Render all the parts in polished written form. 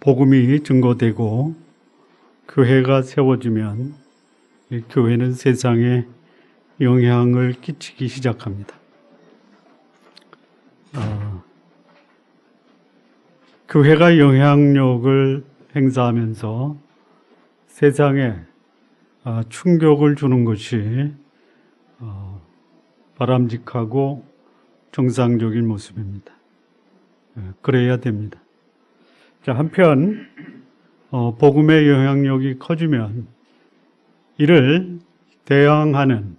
복음이 증거되고 교회가 세워지면 이 교회는 세상에 영향을 끼치기 시작합니다. 교회가 영향력을 행사하면서 세상에 충격을 주는 것이 바람직하고 정상적인 모습입니다. 그래야 됩니다. 자, 한편 복음의 영향력이 커지면 이를 대항하는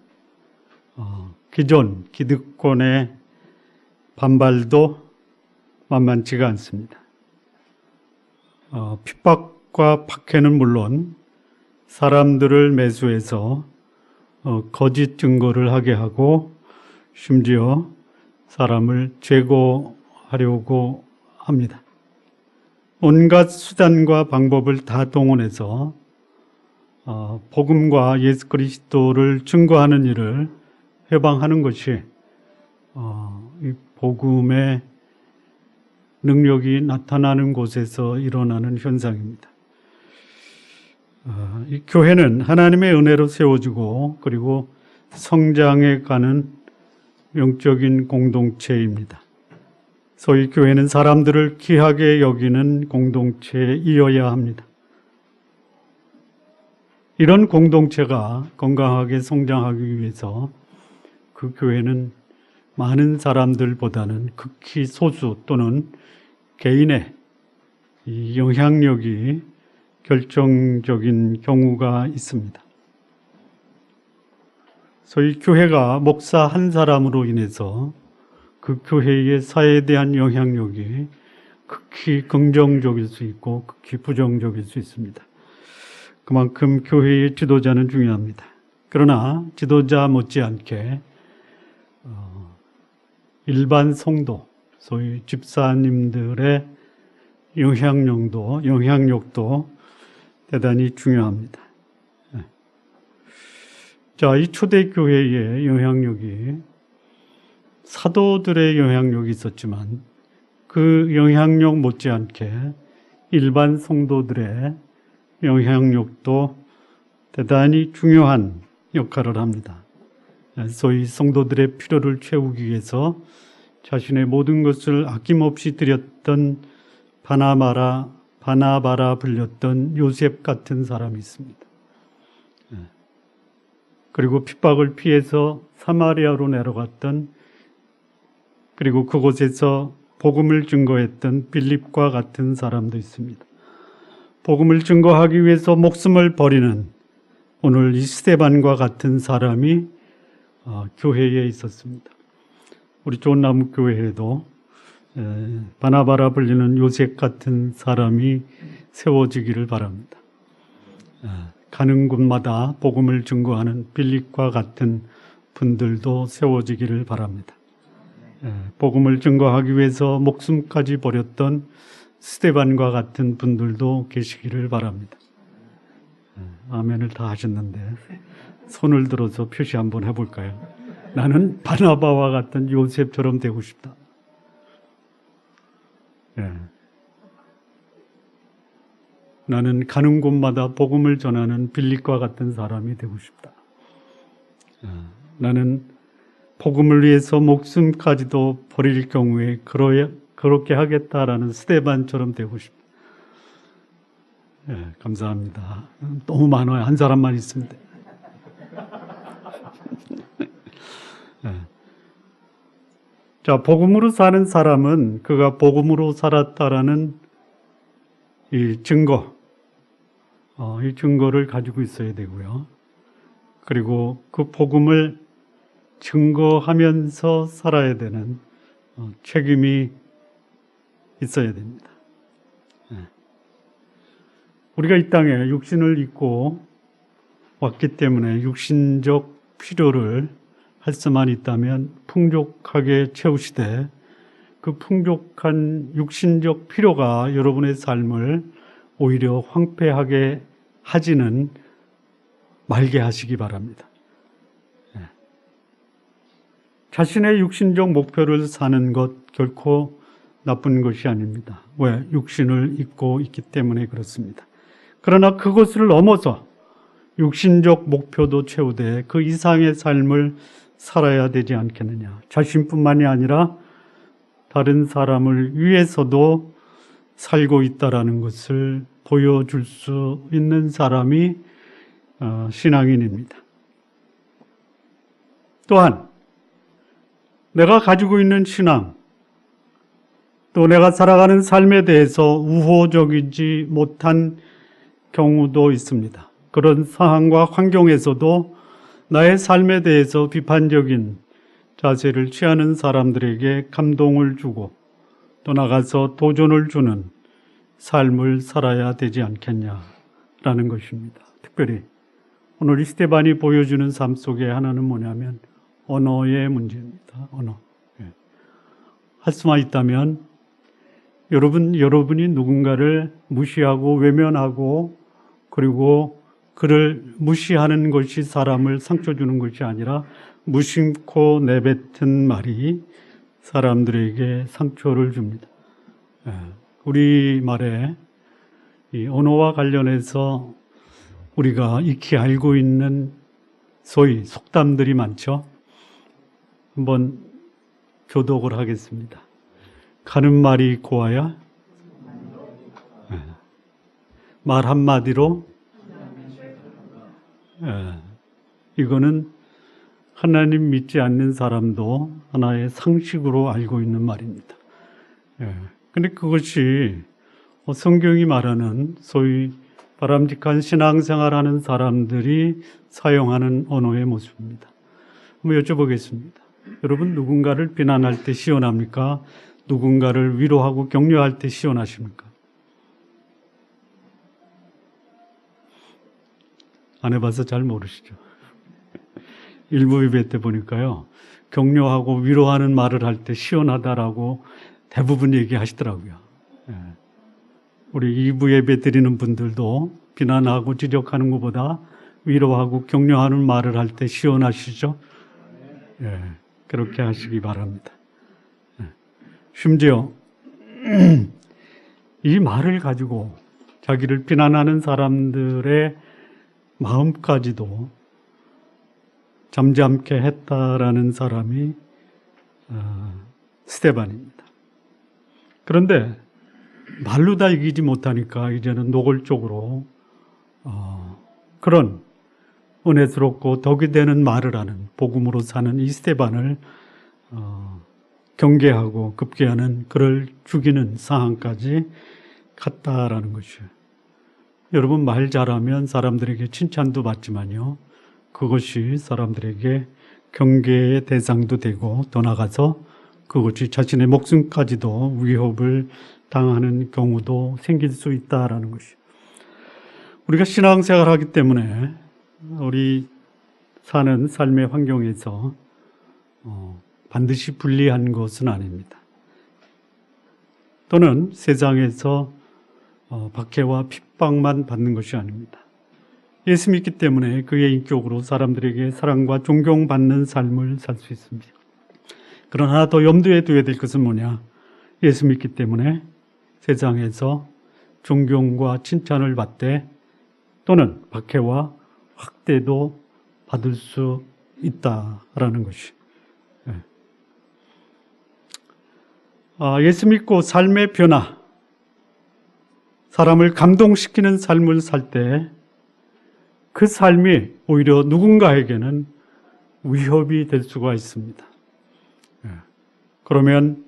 기존 기득권의 반발도 만만치가 않습니다. 핍박과 박해는 물론 사람들을 매수해서 거짓 증거를 하게 하고 심지어 사람을 제거하려고 합니다. 온갖 수단과 방법을 다 동원해서 복음과 예수 그리스도를 증거하는 일을 해방하는 것이 이 복음의 능력이 나타나는 곳에서 일어나는 현상입니다. 이 교회는 하나님의 은혜로 세워지고 그리고 성장해 가는 영적인 공동체입니다. 소위 교회는 사람들을 귀하게 여기는 공동체이어야 합니다. 이런 공동체가 건강하게 성장하기 위해서 그 교회는 많은 사람들보다는 극히 소수 또는 개인의 이 영향력이 결정적인 경우가 있습니다. 소위 교회가 목사 한 사람으로 인해서 그 교회의 사회에 대한 영향력이 극히 긍정적일 수 있고 극히 부정적일 수 있습니다. 그만큼 교회의 지도자는 중요합니다. 그러나 지도자 못지않게 일반 성도, 소위 집사님들의 영향력도 대단히 중요합니다. 자, 이 초대교회의 영향력이 사도들의 영향력이 있었지만 그 영향력 못지않게 일반 성도들의 영향력도 대단히 중요한 역할을 합니다. 소위 성도들의 필요를 채우기 위해서 자신의 모든 것을 아낌없이 드렸던 바나바라 불렸던 요셉 같은 사람이 있습니다. 그리고 핍박을 피해서 사마리아로 내려갔던, 그리고 그곳에서 복음을 증거했던 빌립과 같은 사람도 있습니다. 복음을 증거하기 위해서 목숨을 버리는 오늘 이 스데반과 같은 사람이 교회에 있었습니다. 우리 좋은나무 교회에도 바나바라 불리는 요셉 같은 사람이 세워지기를 바랍니다. 가는 곳마다 복음을 증거하는 빌립과 같은 분들도 세워지기를 바랍니다. 복음을 증거하기 위해서 목숨까지 버렸던 스데반과 같은 분들도 계시기를 바랍니다. 아멘을 다 하셨는데 손을 들어서 표시 한번 해볼까요? 나는 바나바와 같은 요셉처럼 되고 싶다. 나는 가는 곳마다 복음을 전하는 빌립과 같은 사람이 되고 싶다. 나는 복음을 위해서 목숨까지도 버릴 경우에 그렇게 하겠다라는 스데반처럼 되고 싶다. 감사합니다. 너무 많아요. 한 사람만 있으면 돼. 자, 복음으로 사는 사람은 그가 복음으로 살았다라는 이 증거를 가지고 있어야 되고요. 그리고 그 복음을 증거하면서 살아야 되는 책임이 있어야 됩니다. 우리가 이 땅에 육신을 입고 왔기 때문에 육신적 필요를 할 수만 있다면 풍족하게 채우시되 그 풍족한 육신적 필요가 여러분의 삶을 오히려 황폐하게 하지는 말게 하시기 바랍니다. 자신의 육신적 목표를 사는 것 결코 나쁜 것이 아닙니다. 왜? 육신을 입고 있기 때문에 그렇습니다. 그러나 그것을 넘어서 육신적 목표도 채우되 그 이상의 삶을 살아야 되지 않겠느냐. 자신뿐만이 아니라 다른 사람을 위해서도 살고 있다라는 것을 보여줄 수 있는 사람이 신앙인입니다. 또한 내가 가지고 있는 신앙, 또 내가 살아가는 삶에 대해서 우호적이지 못한 경우도 있습니다. 그런 상황과 환경에서도 나의 삶에 대해서 비판적인 자세를 취하는 사람들에게 감동을 주고 또 나가서 도전을 주는 삶을 살아야 되지 않겠냐라는 것입니다. 특별히 오늘 스데반이 보여주는 삶 속에 하나는 뭐냐면 언어의 문제입니다. 언어. 할 수만 있다면 여러분이 누군가를 무시하고 외면하고 그리고 그를 무시하는 것이 사람을 상처 주는 것이 아니라 무심코 내뱉은 말이 사람들에게 상처를 줍니다. 우리말에 이 언어와 관련해서 우리가 익히 알고 있는 소위 속담들이 많죠. 한번 교독을 하겠습니다. 가는 말이 고와야 말 한마디로 이거는 하나님 믿지 않는 사람도 하나의 상식으로 알고 있는 말입니다. 근데 그것이 성경이 말하는 소위 바람직한 신앙생활하는 사람들이 사용하는 언어의 모습입니다. 한번 여쭤보겠습니다. 여러분 누군가를 비난할 때 시원합니까? 누군가를 위로하고 격려할 때 시원하십니까? 안 해봐서 잘 모르시죠. 일부 예배 때 보니까요, 격려하고 위로하는 말을 할 때 시원하다라고 대부분 얘기하시더라고요. 우리 2부 예배 드리는 분들도 비난하고 지적하는 것보다 위로하고 격려하는 말을 할 때 시원하시죠? 그렇게 하시기 바랍니다. 심지어 이 말을 가지고 자기를 비난하는 사람들의 마음까지도 잠잠케 했다라는 사람이 스데반입니다. 그런데 말로 다 이기지 못하니까 이제는 노골적으로 그런 은혜스럽고 덕이 되는 말을 하는 복음으로 사는 이 스데반을 경계하고 급계하는 그를 죽이는 상황까지 갔다라는 것이에요. 여러분 말 잘하면 사람들에게 칭찬도 받지만요, 그것이 사람들에게 경계의 대상도 되고 더 나아가서 그것이 자신의 목숨까지도 위협을 당하는 경우도 생길 수 있다라는 것이에요. 우리가 신앙생활을 하기 때문에 우리 사는 삶의 환경에서 반드시 불리한 것은 아닙니다. 또는 세상에서 박해와 핍박만 받는 것이 아닙니다. 예수 믿기 때문에 그의 인격으로 사람들에게 사랑과 존경받는 삶을 살 수 있습니다. 그러나 하나 더 염두에 둬야 될 것은 뭐냐? 예수 믿기 때문에 세상에서 존경과 칭찬을 받되 또는 박해와 학대도 받을 수 있다라는 것이. 예수 믿고 삶의 변화, 사람을 감동시키는 삶을 살 때 그 삶이 오히려 누군가에게는 위협이 될 수가 있습니다. 그러면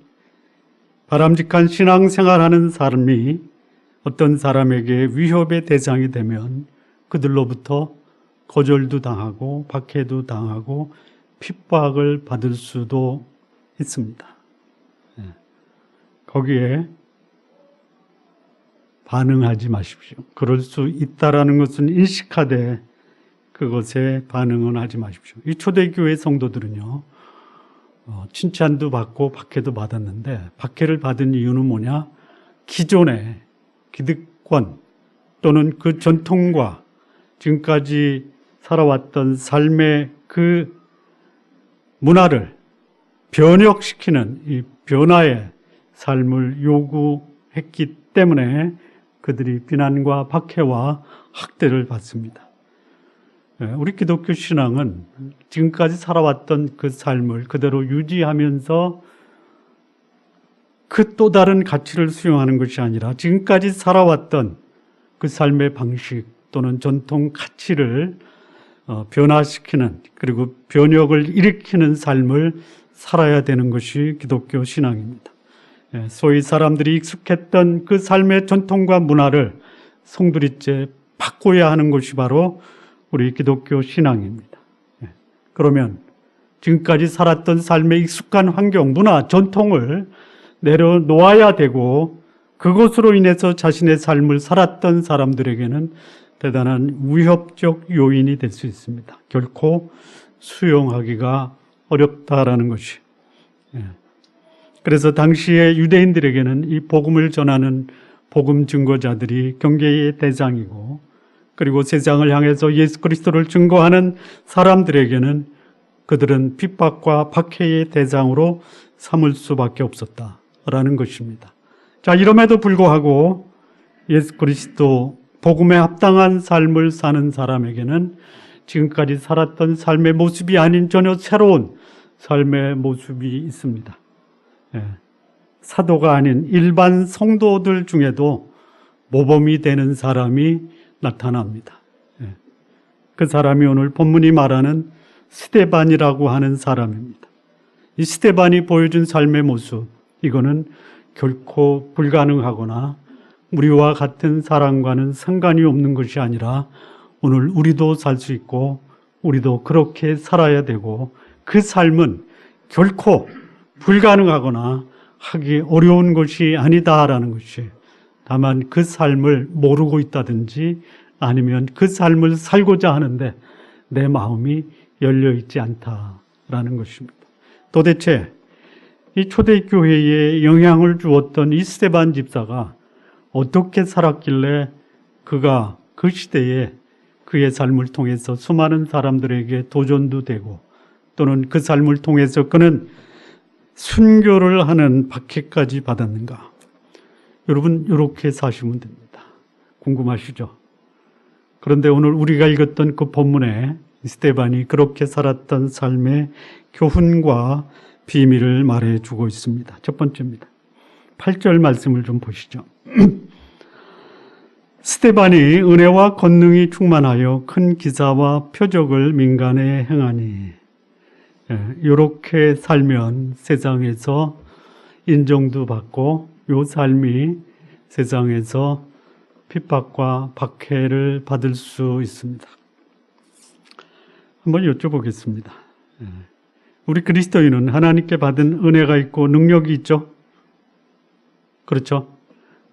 바람직한 신앙생활하는 사람이 어떤 사람에게 위협의 대상이 되면 그들로부터 거절도 당하고 박해도 당하고 핍박을 받을 수도 있습니다. 거기에 반응하지 마십시오. 그럴 수 있다라는 것은 인식하되 그것에 반응은 하지 마십시오. 이 초대교회 성도들은요, 칭찬도 받고 박해도 받았는데 박해를 받은 이유는 뭐냐? 기존의 기득권 또는 그 전통과 지금까지 살아왔던 삶의 그 문화를 변혁시키는 이 변화의 삶을 요구했기 때문에 그들이 비난과 박해와 학대를 받습니다. 우리 기독교 신앙은 지금까지 살아왔던 그 삶을 그대로 유지하면서 그 또 다른 가치를 수용하는 것이 아니라 지금까지 살아왔던 그 삶의 방식 또는 전통 가치를 변화시키는, 그리고 변혁을 일으키는 삶을 살아야 되는 것이 기독교 신앙입니다. 소위 사람들이 익숙했던 그 삶의 전통과 문화를 송두리째 바꿔야 하는 것이 바로 우리 기독교 신앙입니다. 그러면 지금까지 살았던 삶의 익숙한 환경, 문화, 전통을 내려놓아야 되고, 그것으로 인해서 자신의 삶을 살았던 사람들에게는 대단한 위협적 요인이 될 수 있습니다. 결코 수용하기가 어렵다라는 것이. 그래서 당시의 유대인들에게는 이 복음을 전하는 복음 증거자들이 경계의 대상이고, 그리고 세상을 향해서 예수 그리스도를 증거하는 사람들에게는 그들은 핍박과 박해의 대상으로 삼을 수밖에 없었다라는 것입니다. 자, 이럼에도 불구하고 예수 그리스도 복음에 합당한 삶을 사는 사람에게는 지금까지 살았던 삶의 모습이 아닌 전혀 새로운 삶의 모습이 있습니다. 사도가 아닌 일반 성도들 중에도 모범이 되는 사람이 나타납니다. 그 사람이 오늘 본문이 말하는 스데반이라고 하는 사람입니다. 이 스데반이 보여준 삶의 모습, 이거는 결코 불가능하거나 우리와 같은 사람과는 상관이 없는 것이 아니라 오늘 우리도 살 수 있고 우리도 그렇게 살아야 되고, 그 삶은 결코 불가능하거나 하기 어려운 것이 아니다라는 것이, 다만 그 삶을 모르고 있다든지 아니면 그 삶을 살고자 하는데 내 마음이 열려있지 않다라는 것입니다. 도대체 이 초대교회에 영향을 주었던 이 스데반 집사가 어떻게 살았길래 그가 그 시대에 그의 삶을 통해서 수많은 사람들에게 도전도 되고, 또는 그 삶을 통해서 그는 순교를 하는 박해까지 받았는가? 여러분, 이렇게 사시면 됩니다. 궁금하시죠? 그런데 오늘 우리가 읽었던 그 본문에 스데반이 그렇게 살았던 삶의 교훈과 비밀을 말해주고 있습니다. 첫 번째입니다. 8절 말씀을 좀 보시죠. 스데반이 은혜와 권능이 충만하여 큰 기사와 표적을 민간에 행하니, 이렇게 살면 세상에서 인정도 받고 이 삶이 세상에서 핍박과 박해를 받을 수 있습니다. 한번 여쭤보겠습니다. 우리 그리스도인은 하나님께 받은 은혜가 있고 능력이 있죠? 그렇죠?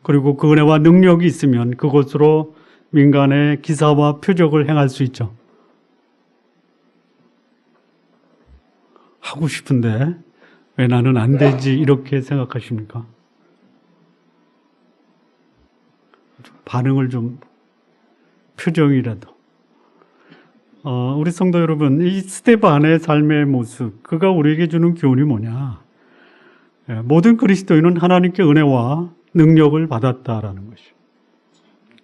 그리고 그 은혜와 능력이 있으면 그것으로 민간의 기사와 표적을 행할 수 있죠. 하고 싶은데 왜 나는 안 되지, 이렇게 생각하십니까? 반응을 좀, 표정이라도. 우리 성도 여러분, 이 스데반의 삶의 모습, 그가 우리에게 주는 교훈이 뭐냐? 모든 그리스도인은 하나님께 은혜와 능력을 받았다라는 것이.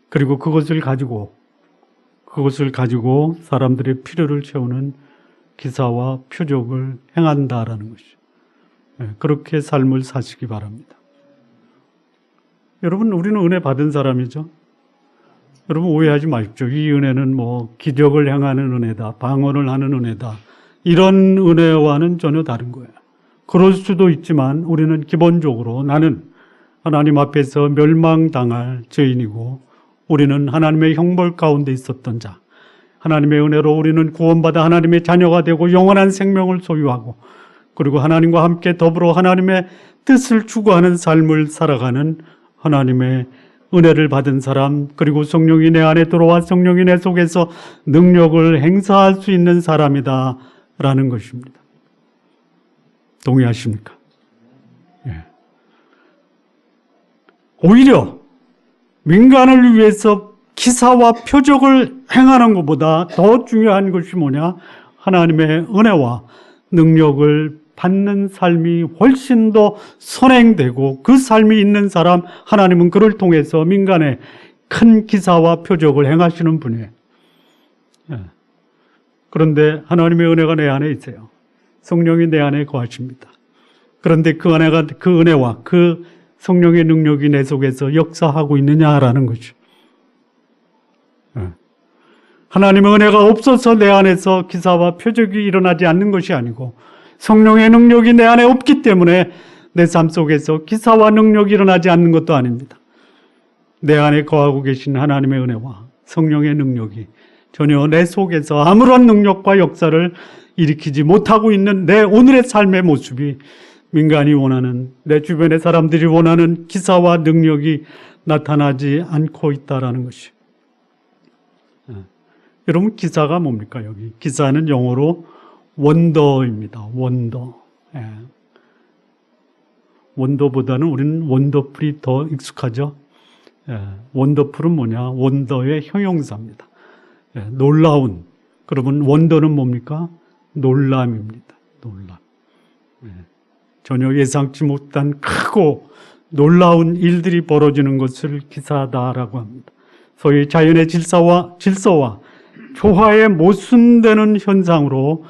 그리고 그것을 가지고 사람들의 필요를 채우는 기사와 표적을 행한다라는 것이. 그렇게 삶을 사시기 바랍니다. 여러분, 우리는 은혜 받은 사람이죠. 여러분, 오해하지 마십시오. 이 은혜는 뭐 기적을 행하는 은혜다, 방언을 하는 은혜다, 이런 은혜와는 전혀 다른 거예요. 그럴 수도 있지만 우리는 기본적으로 나는 하나님 앞에서 멸망당할 죄인이고, 우리는 하나님의 형벌 가운데 있었던 자, 하나님의 은혜로 우리는 구원받아 하나님의 자녀가 되고 영원한 생명을 소유하고, 그리고 하나님과 함께 더불어 하나님의 뜻을 추구하는 삶을 살아가는 하나님의 은혜를 받은 사람, 그리고 성령이 내 안에 들어와 성령이 내 속에서 능력을 행사할 수 있는 사람이다 라는 것입니다. 동의하십니까? 예. 오히려 민간을 위해서 기사와 표적을 행하는 것보다 더 중요한 것이 뭐냐? 하나님의 은혜와 능력을 받는 삶이 훨씬 더 선행되고 그 삶이 있는 사람, 하나님은 그를 통해서 민간에 큰 기사와 표적을 행하시는 분이에요. 그런데 하나님의 은혜가 내 안에 있어요. 성령이 내 안에 거하십니다. 그런데 그 은혜와 그 성령의 능력이 내 속에서 역사하고 있느냐라는 거죠. 하나님의 은혜가 없어서 내 안에서 기사와 표적이 일어나지 않는 것이 아니고 성령의 능력이 내 안에 없기 때문에 내 삶 속에서 기사와 능력이 일어나지 않는 것도 아닙니다. 내 안에 거하고 계신 하나님의 은혜와 성령의 능력이 전혀 내 속에서 아무런 능력과 역사를 일으키지 못하고 있는 내 오늘의 삶의 모습이 민간이 원하는, 내 주변의 사람들이 원하는 기사와 능력이 나타나지 않고 있다는 것이. 여러분, 기사가 뭡니까? 여기 기사는 영어로 원더입니다. 원더. 원더보다는 우리는 원더풀이 더 익숙하죠. 원더풀은 뭐냐? 원더의 형용사입니다. 놀라운. 그러면 원더는 뭡니까? 놀람입니다. 놀람. 전혀 예상치 못한 크고 놀라운 일들이 벌어지는 것을 기사다라고 합니다. 소위 자연의 질서와 조화에 모순되는 현상으로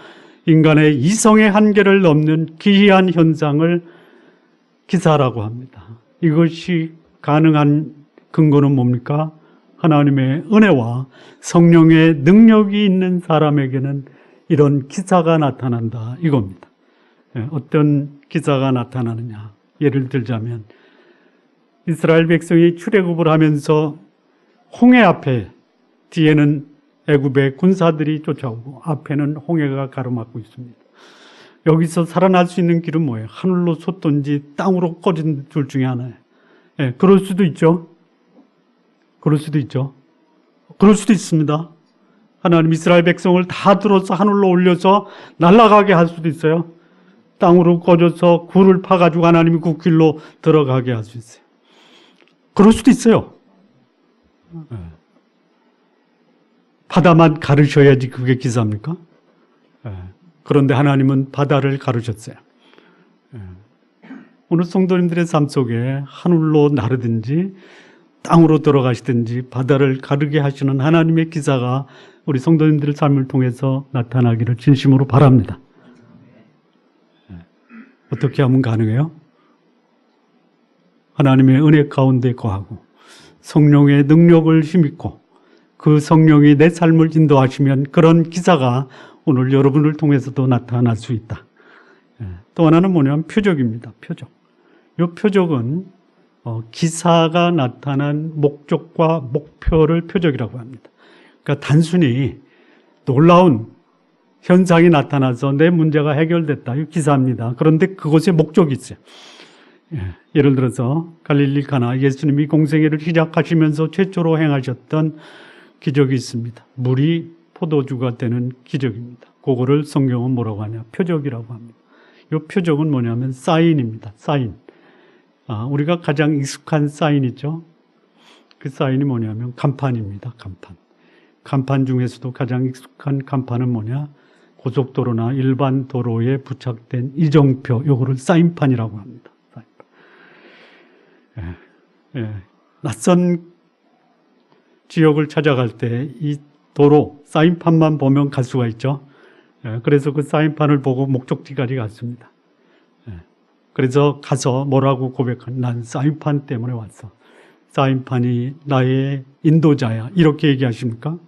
인간의 이성의 한계를 넘는 기이한 현상을 기사라고 합니다. 이것이 가능한 근거는 뭡니까? 하나님의 은혜와 성령의 능력이 있는 사람에게는 이런 기사가 나타난다 이겁니다. 어떤 기사가 나타나느냐? 예를 들자면 이스라엘 백성이 출애굽을 하면서 홍해 앞에 뒤에는 애굽의 군사들이 쫓아오고 앞에는 홍해가 가로막고 있습니다. 여기서 살아날 수 있는 길은 뭐예요? 하늘로 솟든지 땅으로 꺼진 둘 중에 하나예요. 그럴 수도 있죠. 그럴 수도 있습니다. 하나님 이스라엘 백성을 다 들어서 하늘로 올려서 날아가게 할 수도 있어요. 땅으로 꺼져서 굴을 파가지고 하나님이 그 길로 들어가게 할 수 있어요. 그럴 수도 있어요. 바다만 가르셔야지 그게 기사입니까? 그런데 하나님은 바다를 가르셨어요. 오늘 성도님들의 삶 속에 하늘로 나르든지 땅으로 들어가시든지 바다를 가르게 하시는 하나님의 기사가 우리 성도님들의 삶을 통해서 나타나기를 진심으로 바랍니다. 어떻게 하면 가능해요? 하나님의 은혜 가운데 거하고 성령의 능력을 힘입고 그 성령이 내 삶을 인도하시면 그런 기사가 오늘 여러분을 통해서도 나타날 수 있다. 또 하나는 뭐냐면 표적입니다. 표적. 이 표적은 기사가 나타난 목적과 목표를 표적이라고 합니다. 그러니까 단순히 놀라운 현상이 나타나서 내 문제가 해결됐다. 이 기사입니다. 그런데 그것에 목적이 있어요. 예를 들어서 갈릴리 가나 예수님이 공생애를 시작하시면서 최초로 행하셨던 기적이 있습니다. 물이 포도주가 되는 기적입니다. 그거를 성경은 뭐라고 하냐? 표적이라고 합니다. 이 표적은 뭐냐면 사인입니다. 사인. 우리가 가장 익숙한 사인 있죠? 그 사인이 뭐냐면 간판입니다. 간판. 간판 중에서도 가장 익숙한 간판은 뭐냐? 고속도로나 일반 도로에 부착된 이정표, 요거를 사인판이라고 합니다. 사인판. 낯선 지역을 찾아갈 때 이 도로, 사인판만 보면 갈 수가 있죠. 그래서 그 사인판을 보고 목적지까지 갔습니다. 그래서 가서 뭐라고 고백한, 난 사인판 때문에 왔어. 사인판이 나의 인도자야. 이렇게 얘기하십니까?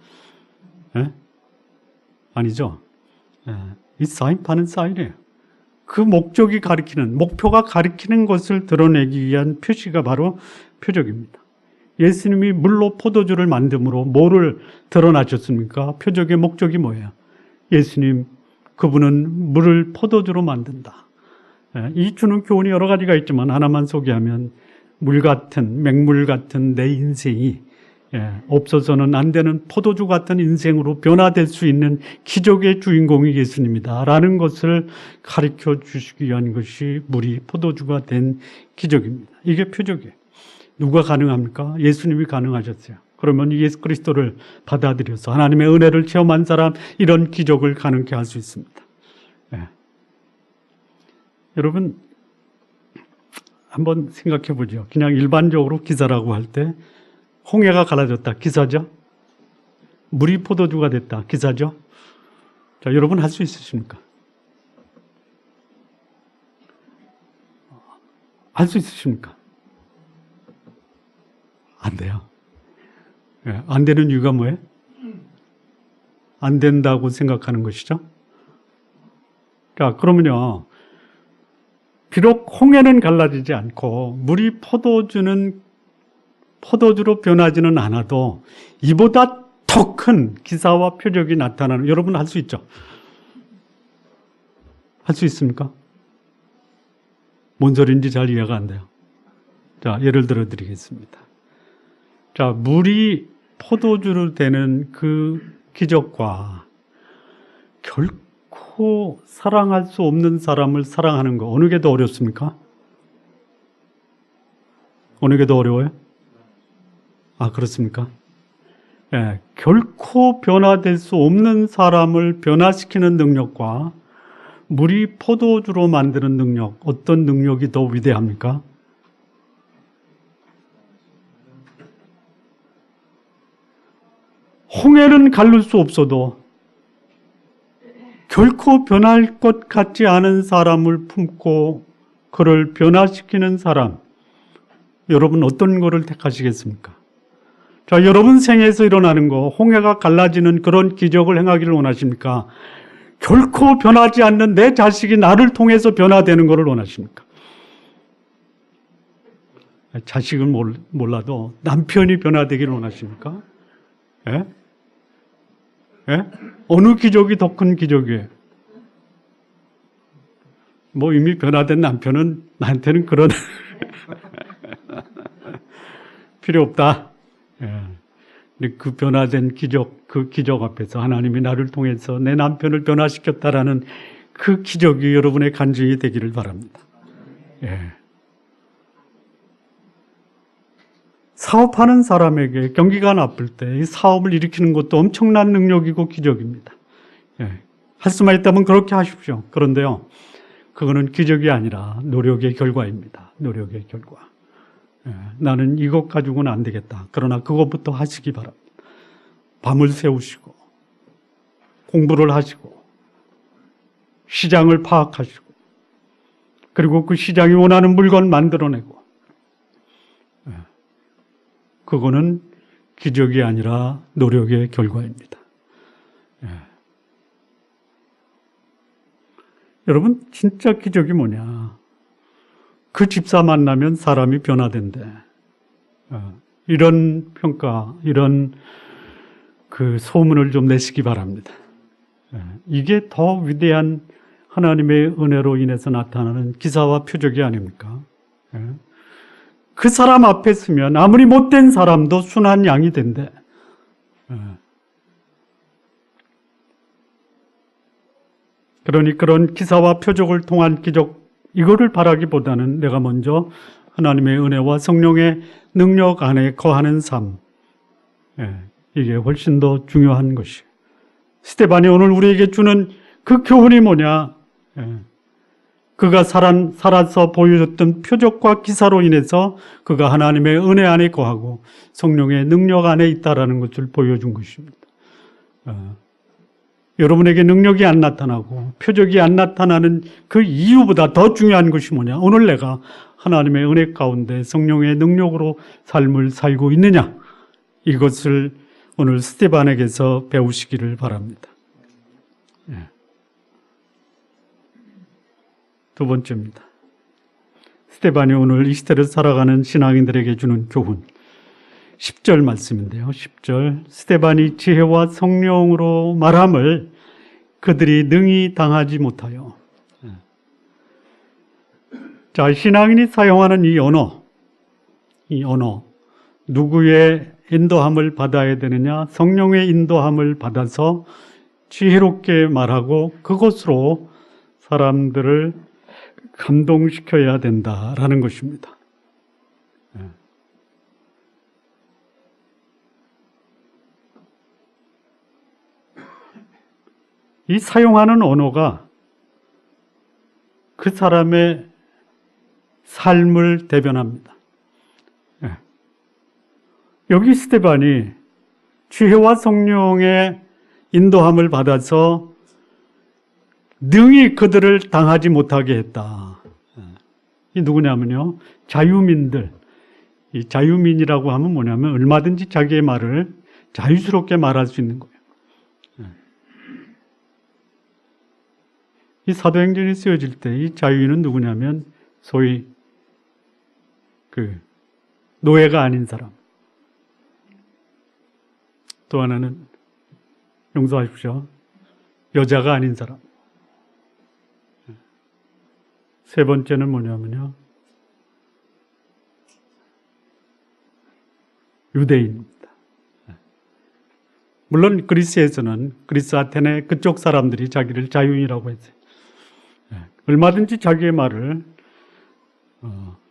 아니죠. 이 사인판은 사인이에요. 그 목적이 가리키는, 목표가 가리키는 것을 드러내기 위한 표시가 바로 표적입니다. 예수님이 물로 포도주를 만듦으로 뭐를 드러나셨습니까? 표적의 목적이 뭐예요? 예수님, 그분은 물을 포도주로 만든다. 이 주는 교훈이 여러 가지가 있지만 하나만 소개하면 물 같은, 맹물 같은 내 인생이 없어서는 안 되는 포도주 같은 인생으로 변화될 수 있는 기적의 주인공이 예수님이다 라는 것을 가르쳐 주시기 위한 것이 물이 포도주가 된 기적입니다. 이게 표적이에요. 누가 가능합니까? 예수님이 가능하셨어요. 그러면 예수 그리스도를 받아들여서 하나님의 은혜를 체험한 사람, 이런 기적을 가능케 할 수 있습니다. 여러분 한번 생각해 보죠. 그냥 일반적으로 기사라고 할 때 홍해가 갈라졌다. 기사죠. 물이 포도주가 됐다. 기사죠. 자, 여러분 할 수 있으십니까? 할 수 있으십니까? 안 돼요. 예, 안 되는 이유가 뭐예요? 안 된다고 생각하는 것이죠. 자, 그러면요. 비록 홍해는 갈라지지 않고 물이 포도주로 변하지는 않아도 이보다 더 큰 기사와 표적이 나타나는, 여러분 할 수 있죠? 할 수 있습니까? 뭔 소리인지 잘 이해가 안 돼요. 자, 예를 들어 드리겠습니다. 자, 물이 포도주로 되는 그 기적과 결코 사랑할 수 없는 사람을 사랑하는 거, 어느 게 더 어렵습니까? 어느 게 더 어려워요? 아, 그렇습니까? 예, 결코 변화될 수 없는 사람을 변화시키는 능력과 물이 포도주로 만드는 능력, 어떤 능력이 더 위대합니까? 홍해는 가를 수 없어도 결코 변할 것 같지 않은 사람을 품고 그를 변화시키는 사람, 여러분 어떤 거를 택하시겠습니까? 자, 여러분 생에서 일어나는 거, 홍해가 갈라지는 그런 기적을 행하기를 원하십니까? 결코 변하지 않는 내 자식이 나를 통해서 변화되는 것을 원하십니까? 자식은 몰라도 남편이 변화되기를 원하십니까? 예? 예? 어느 기적이 더 큰 기적이에요? 뭐 이미 변화된 남편은 나한테는 그런 필요 없다. 예. 근데 그 변화된 기적, 그 기적 앞에서 하나님이 나를 통해서 내 남편을 변화시켰다라는 그 기적이 여러분의 간증이 되기를 바랍니다. 예. 사업하는 사람에게 경기가 나쁠 때 이 사업을 일으키는 것도 엄청난 능력이고 기적입니다. 예. 할 수만 있다면 그렇게 하십시오. 그런데요, 그거는 기적이 아니라 노력의 결과입니다. 노력의 결과. 예. 나는 이것 가지고는 안 되겠다. 그러나 그것부터 하시기 바랍니다. 밤을 새우시고 공부를 하시고 시장을 파악하시고 그리고 그 시장이 원하는 물건 만들어내고, 예. 그거는 기적이 아니라 노력의 결과입니다. 예. 여러분 진짜 기적이 뭐냐? 그 집사 만나면 사람이 변화된대. 이런 평가, 이런 그 소문을 좀 내시기 바랍니다. 이게 더 위대한 하나님의 은혜로 인해서 나타나는 기사와 표적이 아닙니까? 그 사람 앞에 서면 아무리 못된 사람도 순한 양이 된대. 그러니 그런 기사와 표적을 통한 기적, 이거를 바라기보다는 내가 먼저 하나님의 은혜와 성령의 능력 안에 거하는 삶, 이게 훨씬 더 중요한 것이에요. 스데반이 오늘 우리에게 주는 그 교훈이 뭐냐? 그가 살아서 보여줬던 표적과 기사로 인해서 그가 하나님의 은혜 안에 거하고 성령의 능력 안에 있다라는 것을 보여준 것입니다. 여러분에게 능력이 안 나타나고 표적이 안 나타나는 그 이유보다 더 중요한 것이 뭐냐? 오늘 내가 하나님의 은혜 가운데 성령의 능력으로 삶을 살고 있느냐? 이것을 오늘 스데반에게서 배우시기를 바랍니다. 두 번째입니다. 스데반이 오늘 이 시대를 살아가는 신앙인들에게 주는 교훈. 10절 말씀인데요. 10절. 스데반이 지혜와 성령으로 말함을 그들이 능히 당하지 못하여. 자, 신앙인이 사용하는 이 언어, 누구의 인도함을 받아야 되느냐? 성령의 인도함을 받아서 지혜롭게 말하고 그것으로 사람들을 감동시켜야 된다라는 것입니다. 이 사용하는 언어가 그 사람의 삶을 대변합니다. 여기 스데반이 지혜와 성령의 인도함을 받아서 능히 그들을 당하지 못하게 했다. 이 누구냐면요, 자유민들. 이 자유민이라고 하면 뭐냐면 얼마든지 자기의 말을 자유스럽게 말할 수 있는 거예요. 이 사도행전이 쓰여질 때 이 자유인은 누구냐면 소위 그 노예가 아닌 사람. 또 하나는 용서하십시오. 여자가 아닌 사람. 세 번째는 뭐냐면요, 유대인입니다. 물론 그리스에서는, 그리스 아테네 그쪽 사람들이 자기를 자유인이라고 했어요. 얼마든지 자기의 말을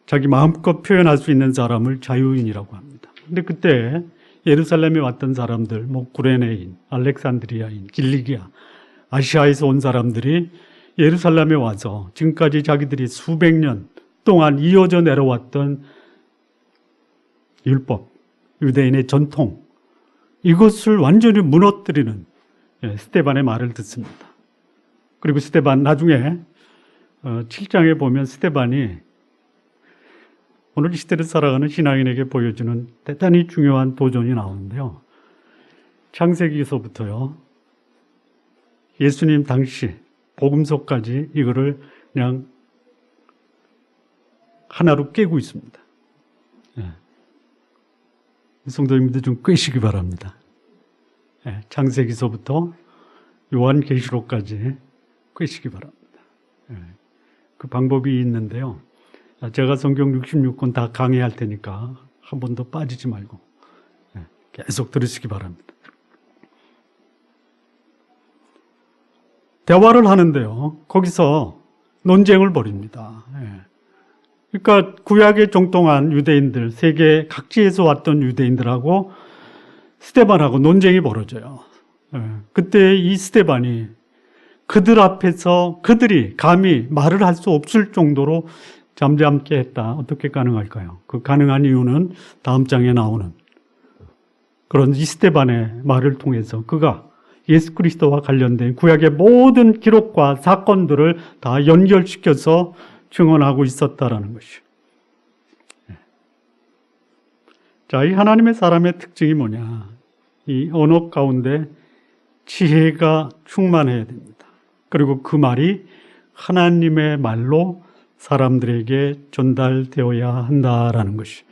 자기 마음껏 표현할 수 있는 사람을 자유인이라고 합니다. 근데 그때 예루살렘에 왔던 사람들, 뭐 구레네인, 알렉산드리아인, 길리기아, 아시아에서 온 사람들이 예루살렘에 와서 지금까지 자기들이 수백 년 동안 이어져 내려왔던 율법, 유대인의 전통, 이것을 완전히 무너뜨리는 스데반의 말을 듣습니다. 그리고 스데반 나중에 7장에 보면 스데반이 오늘 이 시대를 살아가는 신앙인에게 보여주는 대단히 중요한 도전이 나오는데요. 창세기에서부터요, 예수님 당시 복음서까지 이거를 그냥 하나로 깨고 있습니다. 성도님들 좀 꿰시기 바랍니다. 창세기서부터 요한계시록까지 꿰시기 바랍니다. 그 방법이 있는데요. 제가 성경 66권 다 강의할 테니까 한 번도 빠지지 말고 계속 들으시기 바랍니다. 대화를 하는데요, 거기서 논쟁을 벌입니다. 그러니까 구약에 정통한 유대인들, 세계 각지에서 왔던 유대인들하고 스데반하고 논쟁이 벌어져요. 그때 이 스데반이 그들 앞에서 그들이 감히 말을 할 수 없을 정도로 잠잠케 했다. 어떻게 가능할까요? 그 가능한 이유는 다음 장에 나오는 그런 이 스데반의 말을 통해서 그가 예수 그리스도와 관련된 구약의 모든 기록과 사건들을 다 연결시켜서 증언하고 있었다라는 것이죠. 자, 이 하나님의 사람의 특징이 뭐냐? 이 언어 가운데 지혜가 충만해야 됩니다. 그리고 그 말이 하나님의 말로 사람들에게 전달되어야 한다라는 것이.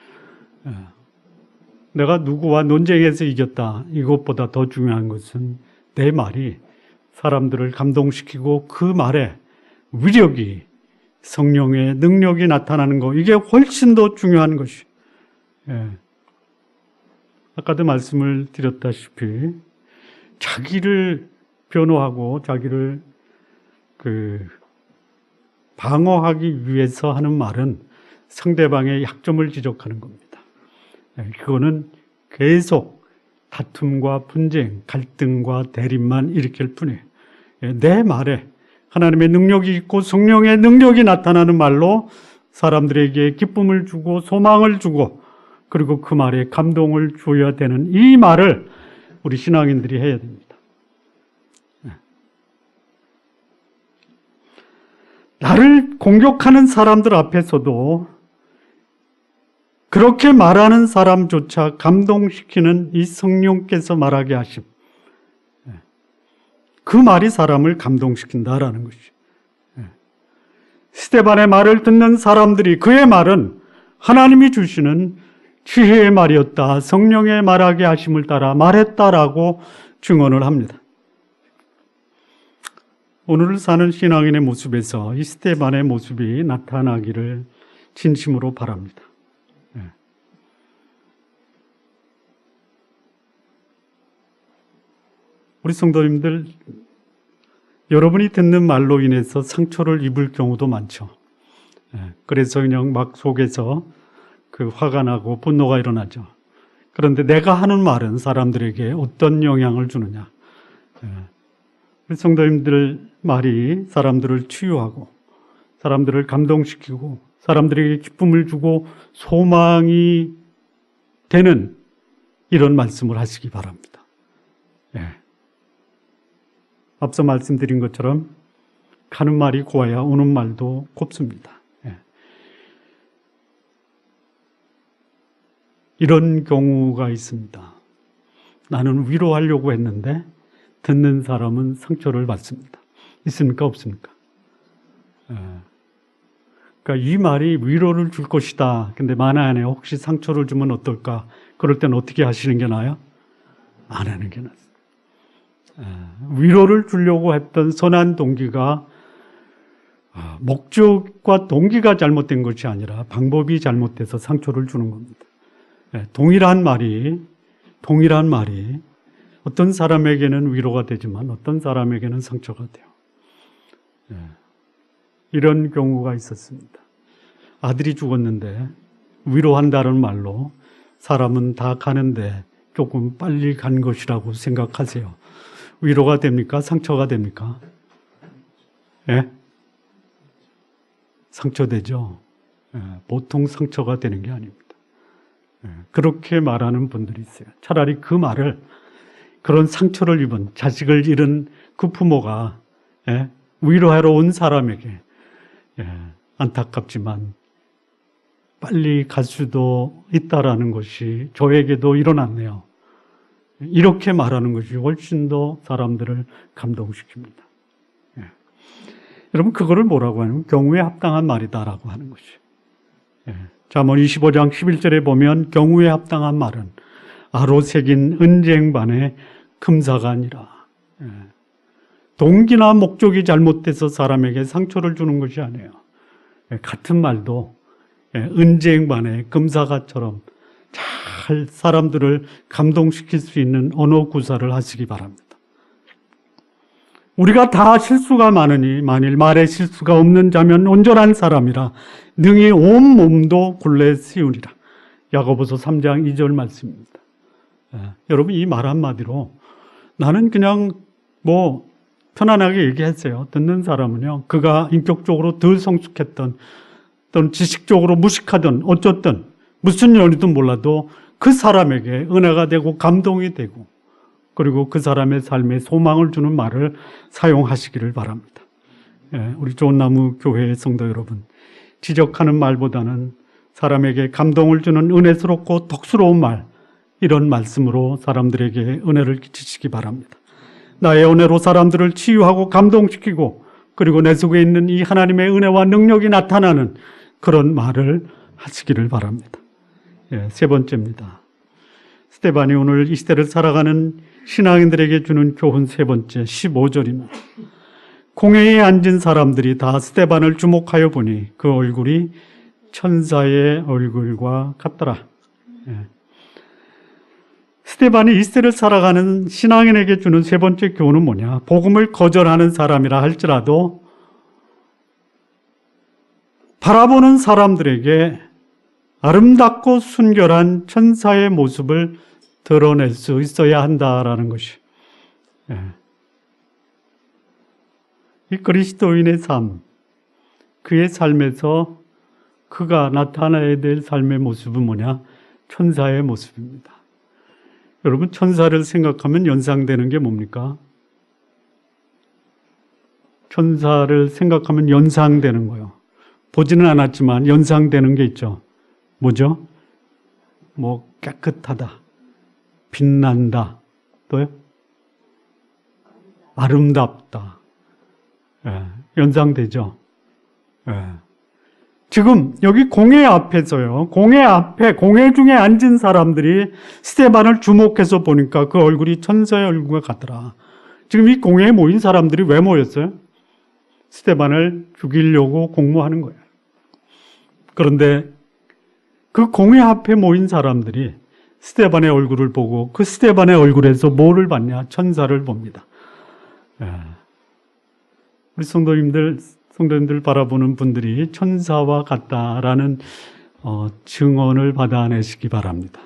내가 누구와 논쟁에서 이겼다, 이것보다 더 중요한 것은 내 말이 사람들을 감동시키고 그 말에 위력이, 성령의 능력이 나타나는 것, 이게 훨씬 더 중요한 것이. 아까도 말씀을 드렸다시피 자기를 변호하고 자기를 방어하기 위해서 하는 말은 상대방의 약점을 지적하는 겁니다. 그거는 계속 다툼과 분쟁, 갈등과 대립만 일으킬 뿐이에요. 내 말에 하나님의 능력이 있고 성령의 능력이 나타나는 말로 사람들에게 기쁨을 주고 소망을 주고 그리고 그 말에 감동을 줘야 되는 이 말을 우리 신앙인들이 해야 됩니다. 나를 공격하는 사람들 앞에서도 그렇게 말하는 사람조차 감동시키는 이 성령께서 말하게 하심. 그 말이 사람을 감동시킨다라는 것이. 스데반의 말을 듣는 사람들이 그의 말은 하나님이 주시는 지혜의 말이었다, 성령의 말하게 하심을 따라 말했다라고 증언을 합니다. 오늘 사는 신앙인의 모습에서 이 스데반의 모습이 나타나기를 진심으로 바랍니다. 우리 성도님들, 여러분이 듣는 말로 인해서 상처를 입을 경우도 많죠. 그래서 그냥 막 속에서 그 화가 나고 분노가 일어나죠. 그런데 내가 하는 말은 사람들에게 어떤 영향을 주느냐. 우리 성도님들 말이 사람들을 치유하고 사람들을 감동시키고 사람들에게 기쁨을 주고 소망이 되는 이런 말씀을 하시기 바랍니다. 예. 앞서 말씀드린 것처럼 가는 말이 고와야 오는 말도 곱습니다. 예. 이런 경우가 있습니다. 나는 위로하려고 했는데 듣는 사람은 상처를 받습니다. 있습니까? 없습니까? 예. 그러니까 이 말이 위로를 줄 것이다. 근데 만에 안에 혹시 상처를 주면 어떨까? 그럴 때는 어떻게 하시는 게 나아요? 안 하는 게 낫습니다. 위로를 주려고 했던 선한 동기가 목적과 동기가 잘못된 것이 아니라 방법이 잘못돼서 상처를 주는 겁니다. 동일한 말이 어떤 사람에게는 위로가 되지만 어떤 사람에게는 상처가 돼요. 이런 경우가 있었습니다. 아들이 죽었는데 위로한다는 말로 사람은 다 가는데 조금 빨리 간 것이라고 생각하세요. 위로가 됩니까? 상처가 됩니까? 예? 상처되죠. 보통 상처가 되는 게 아닙니다. 그렇게 말하는 분들이 있어요. 차라리 그 말을 그런 상처를 입은 자식을 잃은 그 부모가 위로하러 온 사람에게 안타깝지만 빨리 갈 수도 있다라는 것이 저에게도 일어났네요. 이렇게 말하는 것이 훨씬 더 사람들을 감동시킵니다. 여러분 그거를 뭐라고 하냐면 경우에 합당한 말이다라고 하는 것이에요. 잠언 25장 11절에 보면 경우에 합당한 말은 아로 새긴 은쟁반의 금사가 아니라 동기나 목적이 잘못돼서 사람에게 상처를 주는 것이 아니에요. 같은 말도 은쟁반의 금사가처럼 잘 사람들을 감동시킬 수 있는 언어 구사를 하시기 바랍니다. 우리가 다 실수가 많으니 만일 말에 실수가 없는 자면 온전한 사람이라 능히 온 몸도 굴레 씌우리라. 야고보서 3장 2절 말씀입니다. 여러분 이 말 한마디로 나는 그냥 편안하게 얘기했어요. 듣는 사람은요. 그가 인격적으로 덜 성숙했던 또는 지식적으로 무식하든 어쨌든 무슨 연유든 몰라도 그 사람에게 은혜가 되고 감동이 되고 그리고 그 사람의 삶에 소망을 주는 말을 사용하시기를 바랍니다. 우리 좋은나무 교회의 성도 여러분, 지적하는 말보다는 사람에게 감동을 주는 은혜스럽고 덕스러운 말, 이런 말씀으로 사람들에게 은혜를 끼치시기 바랍니다. 나의 은혜로 사람들을 치유하고 감동시키고 그리고 내 속에 있는 이 하나님의 은혜와 능력이 나타나는 그런 말을 하시기를 바랍니다. 세 번째입니다. 스데반이 오늘 이 시대를 살아가는 신앙인들에게 주는 교훈 세 번째 15절입니다. 공회에 앉은 사람들이 다 스데반을 주목하여 보니 그 얼굴이 천사의 얼굴과 같더라. 스데반이 이 시대를 살아가는 신앙인에게 주는 세 번째 교훈은 뭐냐? 복음을 거절하는 사람이라 할지라도 바라보는 사람들에게 아름답고 순결한 천사의 모습을 드러낼 수 있어야 한다라는 것이 이 그리스도인의 삶, 그의 삶에서 그가 나타나야 될 삶의 모습은 뭐냐? 천사의 모습입니다. 여러분 천사를 생각하면 연상되는 게 뭡니까? 천사를 생각하면 연상되는 거예요. 보지는 않았지만 연상되는 게 있죠. 뭐죠? 깨끗하다, 빛난다, 또요? 아름답다. 연상되죠? 지금 여기 공회 앞에서요, 공회 중에 앉은 사람들이 스데반을 주목해서 보니까 그 얼굴이 천사의 얼굴과 같더라. 지금 이 공회에 모인 사람들이 왜 모였어요? 스데반을 죽이려고 공모하는 거예요. 그런데 그 공회 앞에 모인 사람들이 스데반의 얼굴을 보고 그 스데반의 얼굴에서 뭐를 봤냐? 천사를 봅니다. 우리 성도님들 바라보는 분들이 천사와 같다라는 증언을 받아내시기 바랍니다.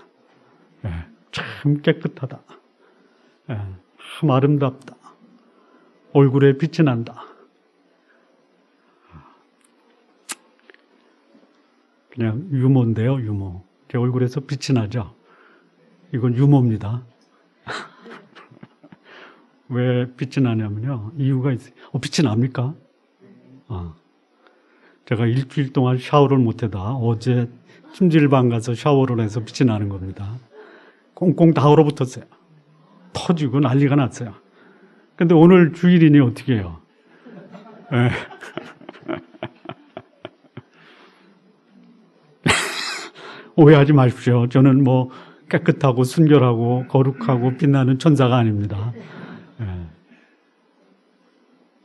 참 깨끗하다. 참 아름답다. 얼굴에 빛이 난다. 그냥 유모인데요, 유모. 제 얼굴에서 빛이 나죠? 이건 유모입니다. 왜 빛이 나냐면요. 이유가 있어요. 빛이 납니까? 제가 일주일 동안 샤워를 못하다 어제 찜질방 가서 샤워를 해서 빛이 나는 겁니다. 꽁꽁 다 얼어붙었어요. 터지고 난리가 났어요. 근데 오늘 주일이니 어떻게 해요? 네. 오해하지 마십시오. 저는 뭐 깨끗하고 순결하고 거룩하고 빛나는 천사가 아닙니다. 네.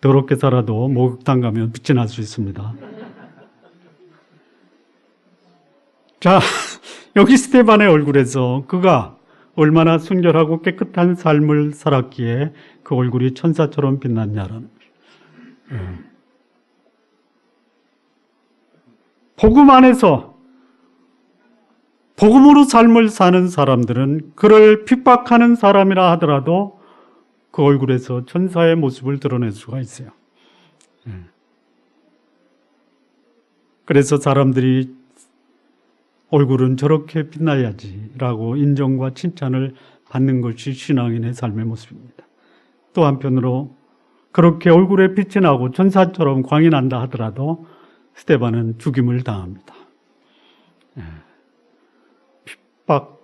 더럽게 살아도 목욕탕 가면 빛이 날 수 있습니다. 자, 여기 스데반의 얼굴에서 그가 얼마나 순결하고 깨끗한 삶을 살았기에 그 얼굴이 천사처럼 빛났냐라는 거예요. 복음 안에서 복음으로 삶을 사는 사람들은 그를 핍박하는 사람이라 하더라도 그 얼굴에서 천사의 모습을 드러낼 수가 있어요. 그래서 사람들이 얼굴은 저렇게 빛나야지라고 인정과 칭찬을 받는 것이 신앙인의 삶의 모습입니다. 또 한편으로 그렇게 얼굴에 빛이 나고 천사처럼 광이 난다 하더라도 스데반은 죽임을 당합니다. 핍박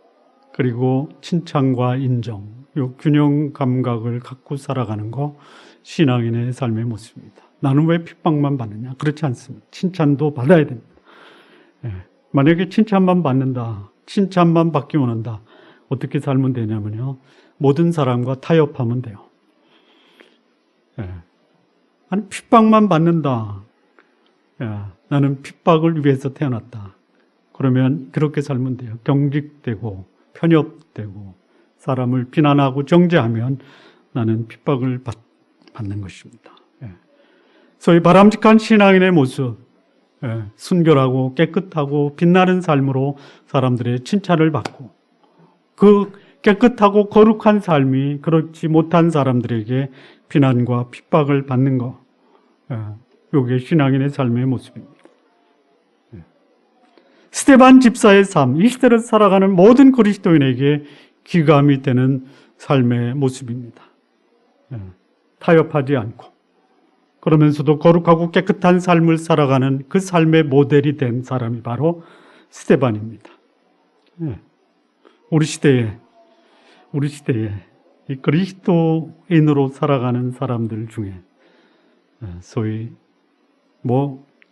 그리고 칭찬과 인정, 이 균형 감각을 갖고 살아가는 거 신앙인의 삶의 모습입니다. 나는 왜 핍박만 받느냐? 그렇지 않습니다. 칭찬도 받아야 됩니다. 만약에 칭찬만 받는다, 칭찬만 받기 원한다, 어떻게 살면 되냐면요, 모든 사람과 타협하면 돼요. 아니, 핍박만 받는다. 나는 핍박을 위해서 태어났다. 그러면 그렇게 살면 돼요. 경직되고 편협되고 사람을 비난하고 정죄하면 나는 핍박을 받는 것입니다. 소위 바람직한 신앙인의 모습, 순결하고 깨끗하고 빛나는 삶으로 사람들의 칭찬을 받고 그 깨끗하고 거룩한 삶이 그렇지 못한 사람들에게 비난과 핍박을 받는 것, 이게 신앙인의 삶의 모습입니다. 스데반 집사의 삶, 이 시대를 살아가는 모든 그리스도인에게 기감이 되는 삶의 모습입니다. 타협하지 않고 그러면서도 거룩하고 깨끗한 삶을 살아가는 그 삶의 모델이 된 사람이 바로 스데반입니다. 우리 시대에 이 그리스도인으로 살아가는 사람들 중에 소위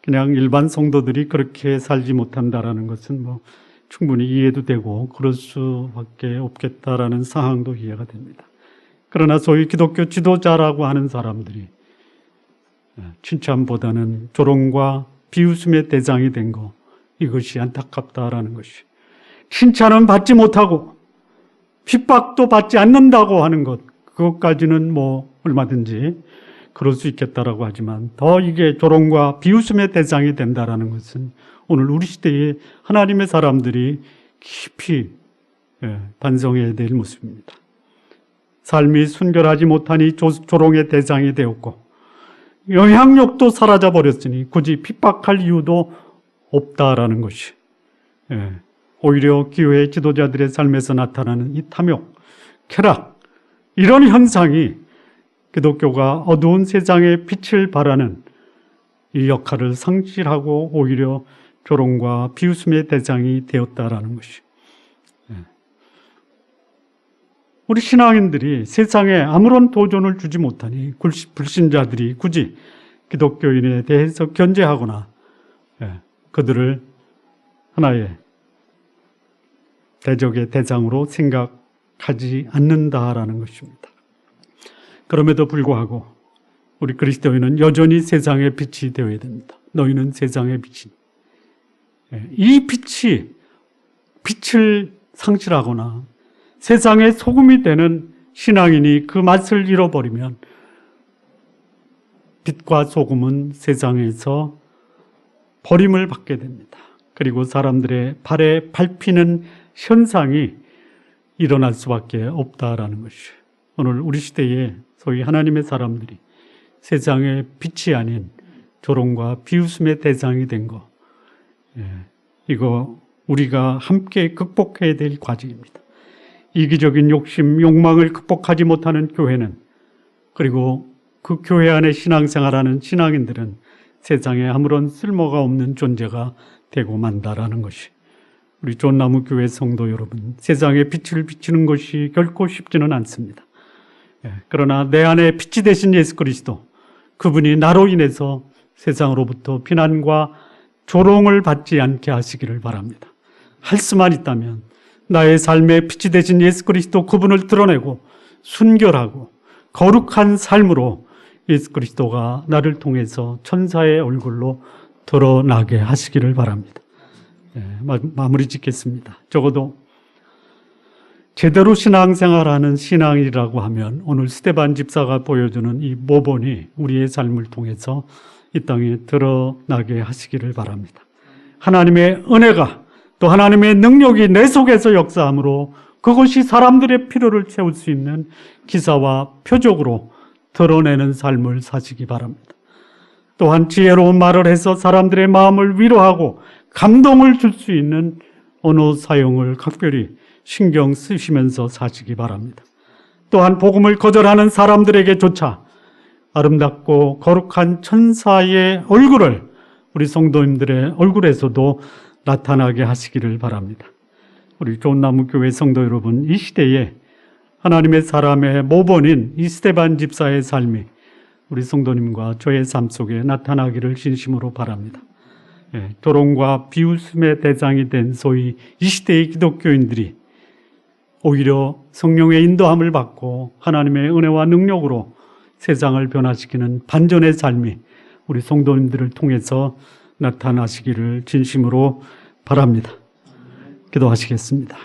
그냥 일반 성도들이 그렇게 살지 못한다라는 것은 충분히 이해도 되고 그럴 수밖에 없겠다라는 상황도 이해가 됩니다. 그러나 소위 기독교 지도자라고 하는 사람들이 칭찬보다는 조롱과 비웃음의 대상이 된 것, 이것이 안타깝다라는 것이, 칭찬은 받지 못하고 핍박도 받지 않는다고 하는 것, 그것까지는 얼마든지 그럴 수 있겠다라고 하지만 더 이게 조롱과 비웃음의 대상이 된다라는 것은 오늘 우리 시대에 하나님의 사람들이 깊이 반성해야 될 모습입니다. 삶이 순결하지 못하니 조롱의 대상이 되었고 영향력도 사라져 버렸으니 굳이 핍박할 이유도 없다라는 것이, 오히려 기후의 지도자들의 삶에서 나타나는 이 탐욕, 쾌락, 이런 현상이 기독교가 어두운 세상에 빛을 발하는 이 역할을 상실하고 오히려 조롱과 비웃음의 대상이 되었다라는 것이, 우리 신앙인들이 세상에 아무런 도전을 주지 못하니 불신자들이 굳이 기독교인에 대해서 견제하거나 그들을 하나의 대적의 대상으로 생각하지 않는다라는 것입니다. 그럼에도 불구하고 우리 그리스도인은 여전히 세상의 빛이 되어야 됩니다. 너희는 세상의 빛이. 이 빛을 상실하거나 세상의 소금이 되는 신앙인이 그 맛을 잃어버리면 빛과 소금은 세상에서 버림을 받게 됩니다. 그리고 사람들의 발에 밟히는 현상이 일어날 수밖에 없다라는 것이에요. 오늘 우리 시대에 소위 하나님의 사람들이 세상의 빛이 아닌 조롱과 비웃음의 대상이 된 것, 이거 우리가 함께 극복해야 될 과제입니다. 이기적인 욕심, 욕망을 극복하지 못하는 교회는, 그리고 그 교회 안에 신앙생활하는 신앙인들은 세상에 아무런 쓸모가 없는 존재가 되고 만다라는 것이, 우리 존나무교회 성도 여러분, 세상에 빛을 비추는 것이 결코 쉽지는 않습니다. 그러나 내 안에 빛이 되신 예수 그리스도, 그분이 나로 인해서 세상으로부터 비난과 조롱을 받지 않게 하시기를 바랍니다. 할 수만 있다면 나의 삶에 빛이 되신 예수 그리스도 그분을 드러내고 순결하고 거룩한 삶으로 예수 그리스도가 나를 통해서 천사의 얼굴로 드러나게 하시기를 바랍니다. 마무리 짓겠습니다. 적어도 제대로 신앙생활하는 신앙이라고 하면 오늘 스데반 집사가 보여주는 이 모본이 우리의 삶을 통해서 이 땅에 드러나게 하시기를 바랍니다. 하나님의 은혜가, 또 하나님의 능력이 내 속에서 역사함으로 그것이 사람들의 필요를 채울 수 있는 기사와 표적으로 드러내는 삶을 사시기 바랍니다. 또한 지혜로운 말을 해서 사람들의 마음을 위로하고 감동을 줄 수 있는 언어 사용을 각별히 신경 쓰시면서 사시기 바랍니다. 또한 복음을 거절하는 사람들에게조차 아름답고 거룩한 천사의 얼굴을 우리 성도님들의 얼굴에서도 나타나게 하시기를 바랍니다. 우리 존나무교회 성도 여러분, 이 시대에 하나님의 사람의 모본인 이 스데반 집사의 삶이 우리 성도님과 저의 삶 속에 나타나기를 진심으로 바랍니다. 조롱과 비웃음의 대상이 된 소위 이 시대의 기독교인들이 오히려 성령의 인도함을 받고 하나님의 은혜와 능력으로 세상을 변화시키는 반전의 삶이 우리 성도님들을 통해서 나타나시기를 진심으로 바랍니다. 기도하시겠습니다.